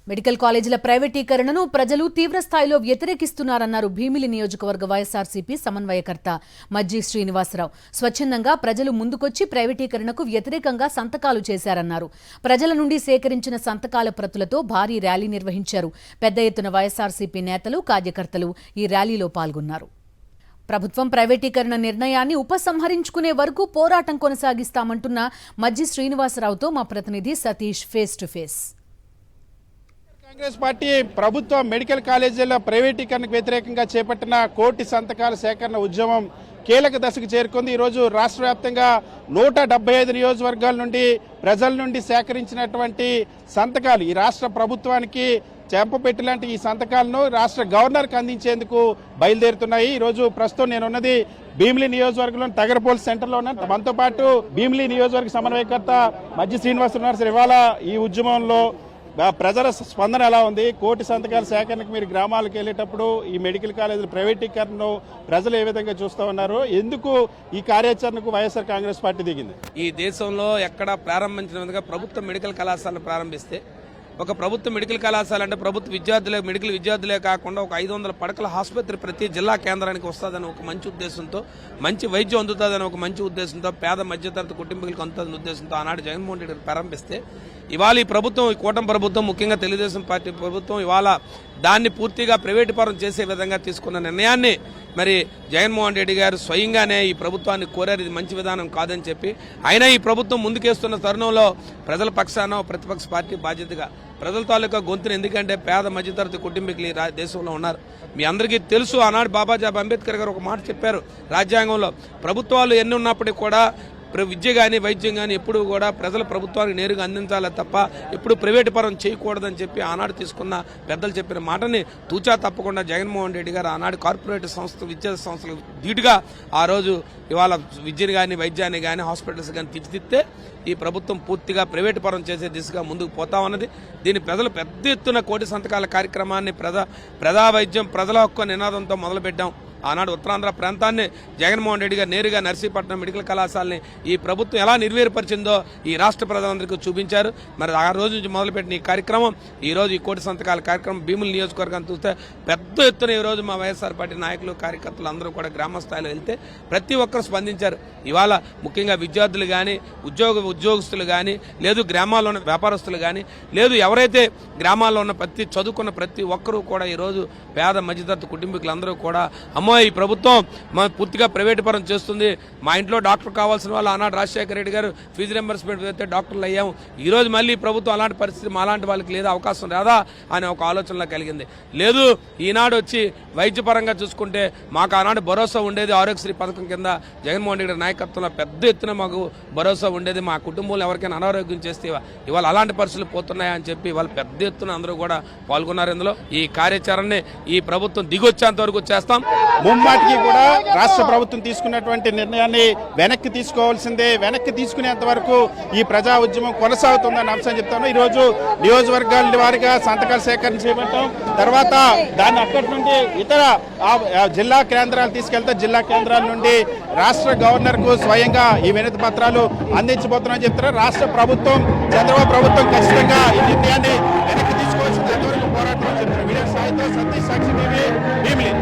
Medical కాలేజీల ప్రైవేటీకరణను ప్రజలు తీవ్రస్థాయిలో వ్యతిరేకిస్తున్నారన్నారు భీమిలి నియోజకవర్గ వైఎస్ఆర్సీపీ సమన్వయకర్త మజ్జి శ్రీనివాసరావు. స్వచ్ఛందంగా ప్రజలు ముందుకొచ్చి ప్రైవేటీకరణకు వ్యతిరేకంగా సంతకాలు చేశారన్నారు. ప్రజల నుండి సేకరించిన సంతకాల ప్రతులతో భారీ ర్యాలీ నిర్వహించారు. పెద్ద ఎత్తున వైఎస్ఆర్సీపీ నేతలు, కార్యకర్తలు ఈ ర్యాలీలో పాల్గొన్నారు. ప్రభుత్వం ప్రైవేటీకరణ నిర్ణయాన్ని ఉపసంహరించుకునే వరకు పోరాటం కొనసాగిస్తామంటున్న మజ్జి శ్రీనివాసరావుతో మా ప్రతినిధి Satish face to face. Congress party ప్రభుత్వ మెడికల్ కాలేజీల ప్రైవేటీకరణకు వ్యతిరేకంగా చేపట్టిన కోటి సంతకాల సేకరణ ఉద్యమం కీలక దశకు చేరుకుంది. ఈరోజు రాష్ట్ర వ్యాప్తంగా 175 నియోజకవర్గాల నుండి ప్రజల నుండి సేకరించినటువంటి సంతకాలు ఈ రాష్ట్ర ప్రభుత్వానికి చెంపపెట్టి లాంటి ఈ సంతకాలను రాష్ట్ర గవర్నర్కి అందించేందుకు బయలుదేరుతున్నాయి. ఈరోజు ప్రస్తుతం నేనున్నది భీమిలి నియోజకవర్గంలోని తగరపోల్ సెంటర్లో ఉన్నాను. మనతో పాటు భీమిలి నియోజకవర్గ సమన్వయకర్త మజ్జి శ్రీనివాసరావు ఉన్నారు. సార్, ఇవాళ ఈ ఉద్యమంలో ప్రజల స్పందన ఎలా ఉంది? కోటి సంతకాల సేకరణకు మీరు గ్రామాలకు వెళ్ళేటప్పుడు ఈ మెడికల్ కాలేజీల ప్రైవేటీకరణను ప్రజలు ఏ విధంగా చూస్తూ ఉన్నారు? ఎందుకు ఈ కార్యాచరణకు వైఎస్ఆర్ కాంగ్రెస్ పార్టీ దిగింది? ఈ దేశంలో ఎక్కడ ప్రారంభించిన విధంగా ప్రభుత్వ మెడికల్ కళాశాలను ప్రారంభిస్తే, ఒక ప్రభుత్వ మెడికల్ కళాశాల అంటే ప్రభుత్వ విద్యార్థులే మెడికల్ విద్యార్థులే కాకుండా ఒక 500 పడకల ఆసుపత్రి ప్రతి జిల్లా కేంద్రానికి వస్తుందని ఒక మంచి ఉద్దేశంతో, మంచి వైద్యం అందుతుందని ఒక మంచి ఉద్దేశంతో, పేద మధ్యతరగతి కుటుంబీకులకు అందుతుందని ఉద్దేశంతో ఆనాడు జగన్మోహన్ రెడ్డి ప్రారంభిస్తే, ఇవాళ ఈ ప్రభుత్వం, ఈ కూటమి ప్రభుత్వం, ముఖ్యంగా తెలుగుదేశం పార్టీ ప్రభుత్వం ఇవాళ దాన్ని పూర్తిగా ప్రైవేటీకరణ చేసే విధంగా తీసుకున్న నిర్ణయాన్ని మరి జగన్మోహన్ రెడ్డి గారు స్వయంగానే ఈ ప్రభుత్వాన్ని కోరారు. ఇది మంచి విధానం కాదని చెప్పి అయినా ఈ ప్రభుత్వం ముందుకేస్తున్న తరుణంలో ప్రజల పక్షాన ప్రతిపక్ష పార్టీ బాధ్యతగా ప్రజల తాలూకా గొంతును, ఎందుకంటే పేద మధ్యతరగతి కుటుంబీకులు ఈ దేశంలో ఉన్నారు. మీ అందరికీ తెలుసు, ఆనాడు బాబాసాహెబ్ అంబేద్కర్ గారు ఒక మాట చెప్పారు రాజ్యాంగంలో, ప్రభుత్వాలు ఎన్ని ఉన్నప్పటికీ కూడా విద్య కానీ వైద్యం కానీ ఎప్పుడు కూడా ప్రజల ప్రభుత్వానికి నేరుగా అందించాలి తప్ప ఎప్పుడు ప్రైవేటు పరం చేయకూడదని చెప్పి ఆనాడు తీసుకున్న పెద్దలు చెప్పిన మాటని తూచా తప్పకుండా జగన్మోహన్ రెడ్డి గారు ఆనాడు కార్పొరేట్ సంస్థ విద్యా సంస్థలకు ధీటుగా ఆ రోజు ఇవాళ విద్యను కానీ వైద్యాన్ని కానీ హాస్పిటల్స్ కానీ తీర్చిదిద్దే ఈ ప్రభుత్వం పూర్తిగా ప్రైవేటు పరం చేసే దిశగా ముందుకు పోతా ఉన్నది. దీన్ని ప్రజలు పెద్ద ఎత్తున కోటి సంతకాల కార్యక్రమాన్ని ప్రజా వైద్యం ప్రజల హక్కు నినాదంతో మొదలుపెట్టాం. ఆనాడు ఉత్తరాంధ్ర ప్రాంతాన్ని జగన్మోహన్ రెడ్డి గారు నేరుగా నర్సీపట్నం మెడికల్ కళాశాలని ఈ ప్రభుత్వం ఎలా నిర్వీర్యపరిచిందో ఈ రాష్ట్ర ప్రజలందరికీ చూపించారు. మరి ఆ రోజు నుంచి మొదలుపెట్టిన ఈ కార్యక్రమం ఈరోజు ఈ కోటి సంతకాల కార్యక్రమం భీముల నియోజకవర్గాన్ని చూస్తే పెద్ద ఎత్తున ఈరోజు మా వైఎస్ఆర్ పార్టీ నాయకులు, కార్యకర్తలు అందరూ కూడా గ్రామ స్థాయిలో వెళ్తే ప్రతి ఒక్కరు స్పందించారు. ఇవాళ ముఖ్యంగా విద్యార్థులు కానీ, ఉద్యోగస్తులు కానీ, లేదు గ్రామాల్లో ఉన్న వ్యాపారస్తులు కానీ, లేదు ఎవరైతే గ్రామాల్లో ఉన్న చదువుకున్న ప్రతి ఒక్కరూ కూడా ఈరోజు పేద మధ్యతరగతి కుటుంబీకులందరూ కూడా అమ్మో ఈ ప్రభుత్వం పూర్తిగా ప్రైవేటు పరం చేస్తుంది, మా ఇంట్లో డాక్టర్ కావాల్సిన వాళ్ళు ఆనాడు రాజశేఖర రెడ్డి గారు ఫీజు రింబర్స్మెంట్ అయితే డాక్టర్లు అయ్యాము, ఈరోజు మళ్ళీ ప్రభుత్వం అలాంటి పరిస్థితి మాలాంటి వాళ్ళకి లేదా అవకాశం రాదా అనే ఒక ఆలోచనలో కలిగింది. లేదు ఈనాడు వచ్చి వైద్యపరంగా చూసుకుంటే మాకు ఆనాడు భరోసా ఉండేది, ఆరోగ్యశ్రీ పథకం కింద జగన్మోహన్ రెడ్డి నాయకత్వంలో పెద్ద ఎత్తున మాకు భరోసా ఉండేది, మా కుటుంబంలో ఎవరికైనా అనారోగ్యం చేస్తే ఇవాళ అలాంటి పరిస్థితులు పోతున్నాయని చెప్పి ఇవాళ పెద్ద ఎత్తున అందరూ కూడా పాల్గొన్నారు. ఇందులో ఈ కార్యాచరణని ఈ ప్రభుత్వం దిగొచ్చేంత వరకు చేస్తాం. ముమ్మాటికి కూడా రాష్ట్ర ప్రభుత్వం తీసుకున్నటువంటి నిర్ణయాన్ని వెనక్కి తీసుకోవాల్సిందే. వెనక్కి తీసుకునేంత వరకు ఈ ప్రజా ఉద్యమం కొనసాగుతుందని అంశం చెప్తాను. ఈరోజు నియోజకవర్గాల వారిగా సంతకాల సేకరణ చేపట్టాం. తర్వాత దాన్ని అక్కడి నుండి ఇతర జిల్లా కేంద్రాలు తీసుకెళ్తే జిల్లా కేంద్రాల నుండి రాష్ట్ర గవర్నర్కు స్వయంగా ఈ వినతి పత్రాలు అందించబోతున్నామని చెప్తున్నారు. రాష్ట్ర ప్రభుత్వం, చంద్రబాబు ప్రభుత్వం ఖచ్చితంగా ఈ నిర్ణయాన్ని వెనక్కి తీసుకోవాల్సింది. అంతవరకు పోరాటం చెప్తున్నారు. వీడియో సాయితో సతీష్ సాక్షి టీవీ భీమిలి.